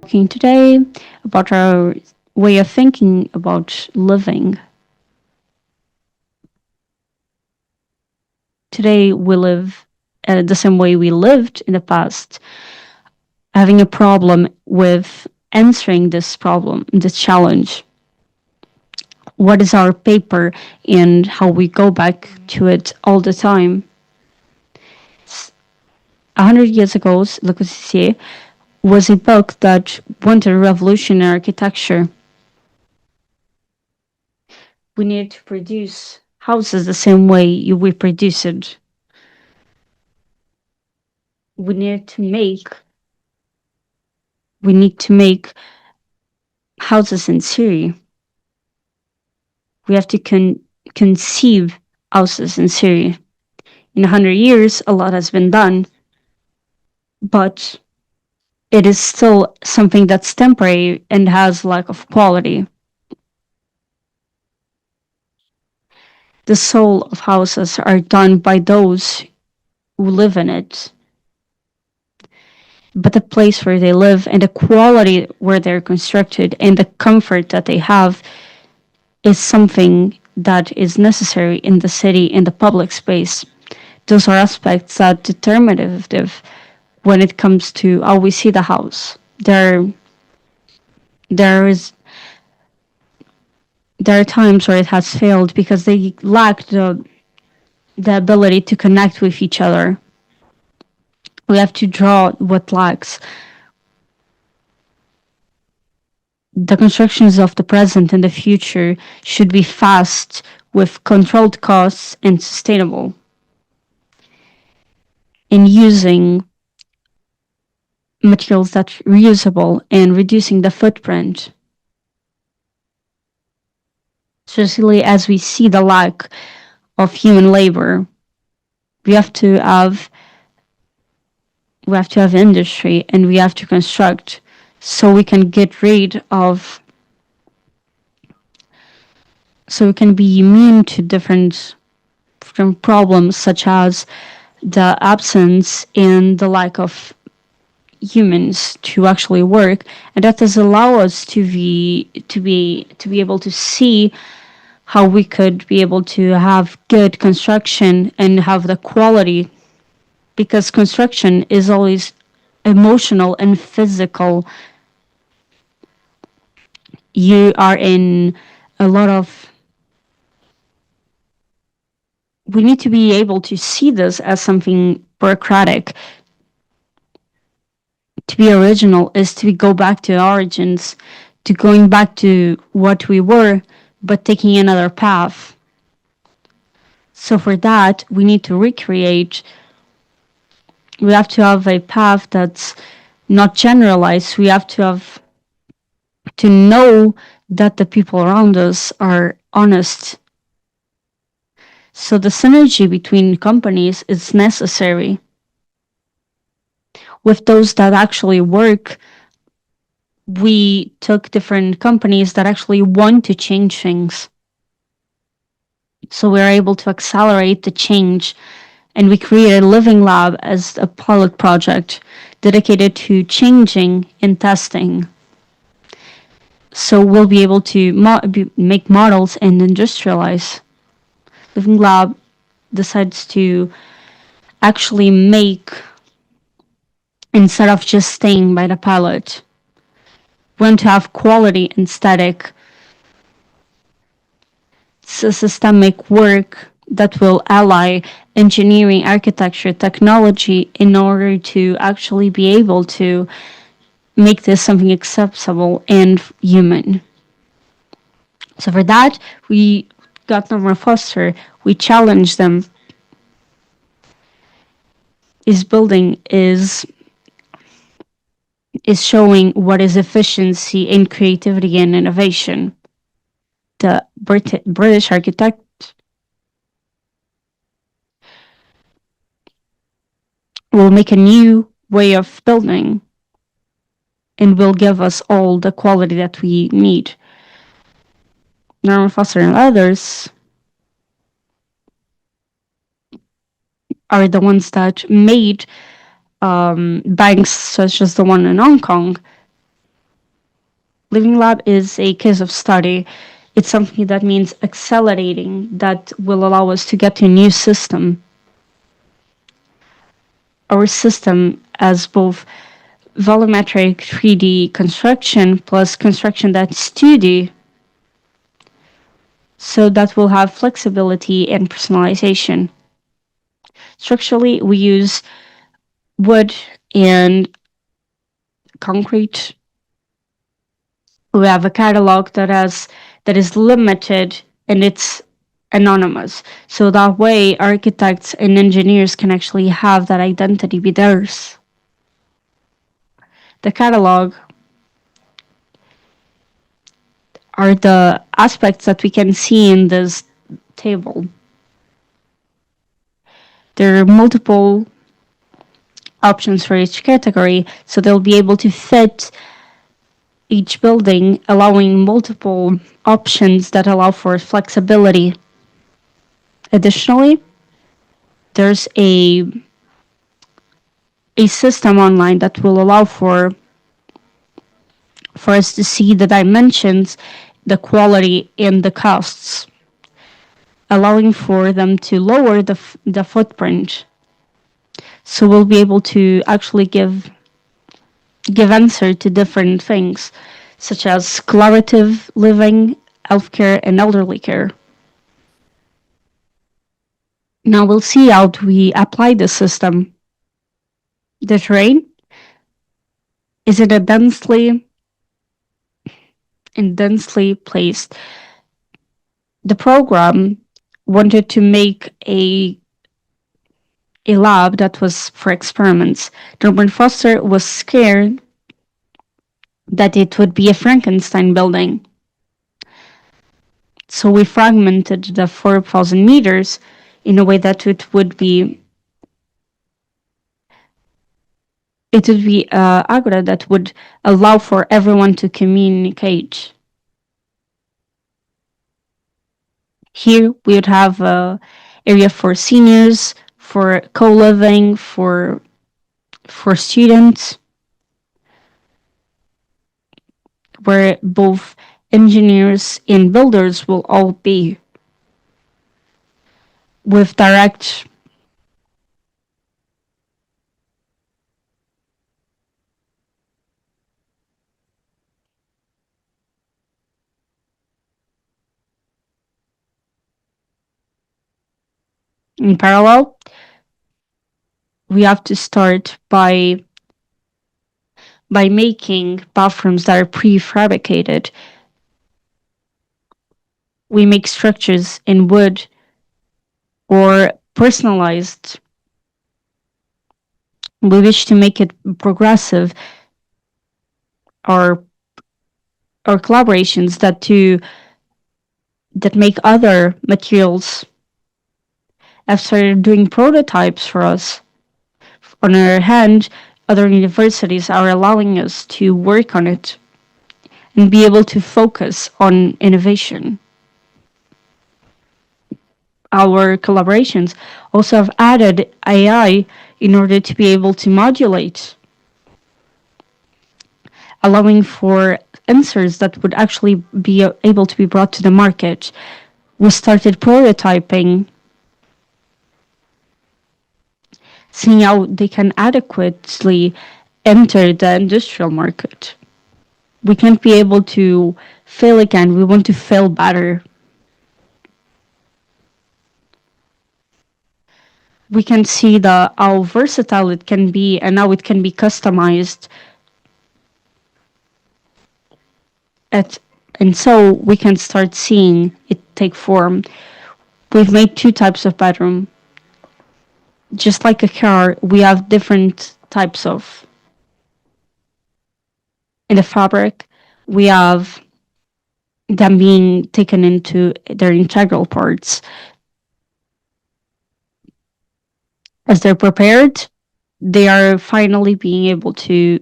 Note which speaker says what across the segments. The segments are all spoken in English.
Speaker 1: talking today about our way of thinking about living. Today, we live the same way we lived in the past, having a problem with answering this problem, this challenge. What is our paper and how we go back to it all the time? 100 years ago, Le Corbusier was a book that wanted a revolution in architecture. We need to produce houses the same way we produce it. We need to make we need to make houses in Syria. We have to conceive houses in Syria. In 100 years, a lot has been done, but it is still something that's temporary and has lack of quality. The soul of houses are done by those who live in it. But the place where they live and the quality where they're constructed and the comfort that they have is something that is necessary in the city, in the public space. Those are aspects that determinative when it comes to how we see the house. There is there are times where it has failed because they lack the ability to connect with each other. We have to draw what lacks. The constructions of the present and the future should be fast, with controlled costs, and sustainable. In using materials that are reusable and reducing the footprint. Especially as we see the lack of human labor, we have to have industry and we have to construct so we can get rid of so we can be immune to different problems such as the absence and the lack of humans to actually work, and that does allow us to be able to see how we could be able to have good construction and have the quality, because construction is always emotional and physical. You are in a lot of we need to be able to see this as something bureaucratic. To be original is to go back to origins, to going back to what we were, but taking another path. So for that, we need to recreate. We have to have a path that's not generalized. We have to have to know that the people around us are honest. So the synergy between companies is necessary. With those that actually work, we took different companies that actually want to change things. So we're able to accelerate the change, and we created Living Lab as a pilot project dedicated to changing and testing. So we'll be able to make models and industrialize. Living Lab decides to actually make, instead of just staying by the pilot, want to have quality and static. It's a systemic work that will ally engineering, architecture, technology in order to actually be able to make this something acceptable and human. So for that, we got Norman Foster. We challenged them. His building is showing what is efficiency in creativity and innovation. The British architect will make a new way of building and will give us all the quality that we need. Norman Foster and others are the ones that made banks such as the one in Hong Kong Living Lab is a case of study. It's something that means accelerating, that will allow us to get to a new system. Our system as both volumetric 3D construction plus construction that's 2D, so that will have flexibility and personalization. Structurally, we use wood and concrete. We have a catalog that is limited and it's anonymous. So that way architects and engineers can actually have that identity be theirs. The catalog are the aspects that we can see in this table. There are multiple options for each category, so they'll be able to fit each building, allowing multiple options that allow for flexibility. Additionally, there's a system online that will allow for us to see the dimensions, the quality, and the costs, allowing for them to lower the footprint. So we'll be able to actually give answer to different things, such as collaborative living, healthcare, and elderly care. Now we'll see how we apply the system. The terrain is in a densely placed. The program wanted to make a lab that was for experiments. Norman Foster was scared that it would be a Frankenstein building. So we fragmented the 4,000 meters in a way that it would be agora that would allow for everyone to communicate. Here we would have an area for seniors, for co-living, for students, where both engineers and builders will all be, with direct in parallel. We have to start by making bathrooms that are prefabricated. We make structures in wood or personalized. We wish to make it progressive. Our collaborations that make other materials have started doing prototypes for us. On the other hand, other universities are allowing us to work on it and be able to focus on innovation. Our collaborations also have added AI in order to be able to modulate, allowing for answers that would actually be able to be brought to the market. We started prototyping, seeing how they can adequately enter the industrial market. We can't be able to fail again. We want to fail better. We can see how versatile it can be and how it can be customized. And so we can start seeing it take form. We've made 2 types of bedroom. Just like a car, we have different types of. In the fabric, we have them being taken into their integral parts. As they're prepared, they are finally being able to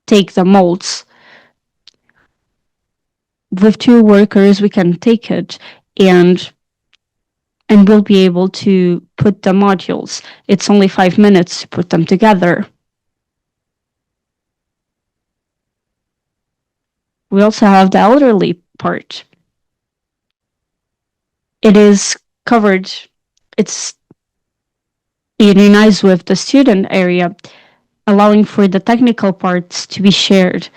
Speaker 1: take the molds. With 2 workers, we can take it and we'll be able to put the modules. It's only 5 minutes to put them together. We also have the elderly part. It is covered, it's unionized with the student area, allowing for the technical parts to be shared.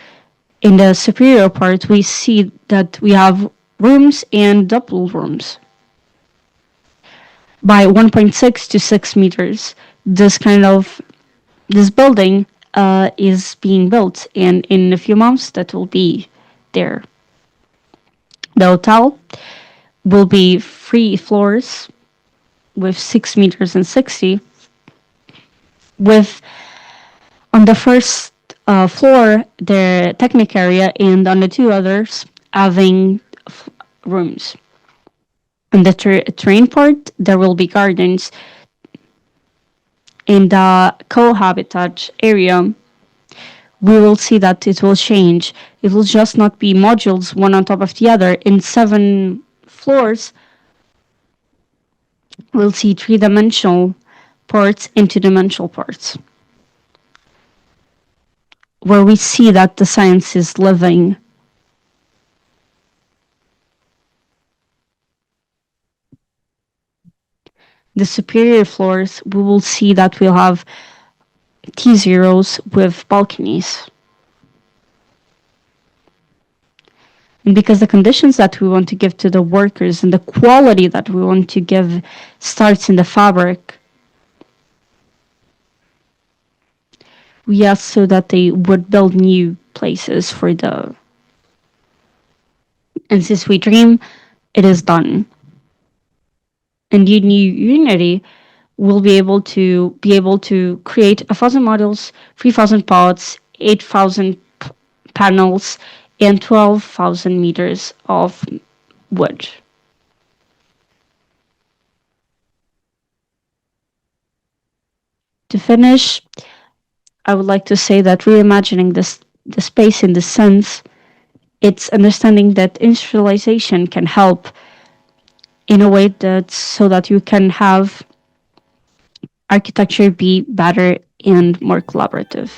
Speaker 1: In the superior part, we see that we have rooms and double rooms by 1.6 to 6 meters. This building is being built, and in a few months that will be there. The hotel will be 3 floors with 6 meters and 60. With on the first floor, the technic area, and on the two others, having rooms. In the terrain part, there will be gardens. In the cohabitat area, we will see that it will change. It will just not be modules one on top of the other. In 7 floors, we'll see 3-dimensional parts and 2-dimensional parts, where we see that the science is living. The superior floors, we will see that we'll have T0s with balconies. And because the conditions that we want to give to the workers and the quality that we want to give starts in the fabric, we ask so that they would build new places for the. And since we dream, it is done. And in new Unity, we'll be able to create 1,000 models, 3,000 pods, 8,000 panels, and 12,000 meters of wood. To finish, I would like to say that reimagining the space in this sense, it's understanding that industrialization can help in a way that so that you can have architecture be better and more collaborative.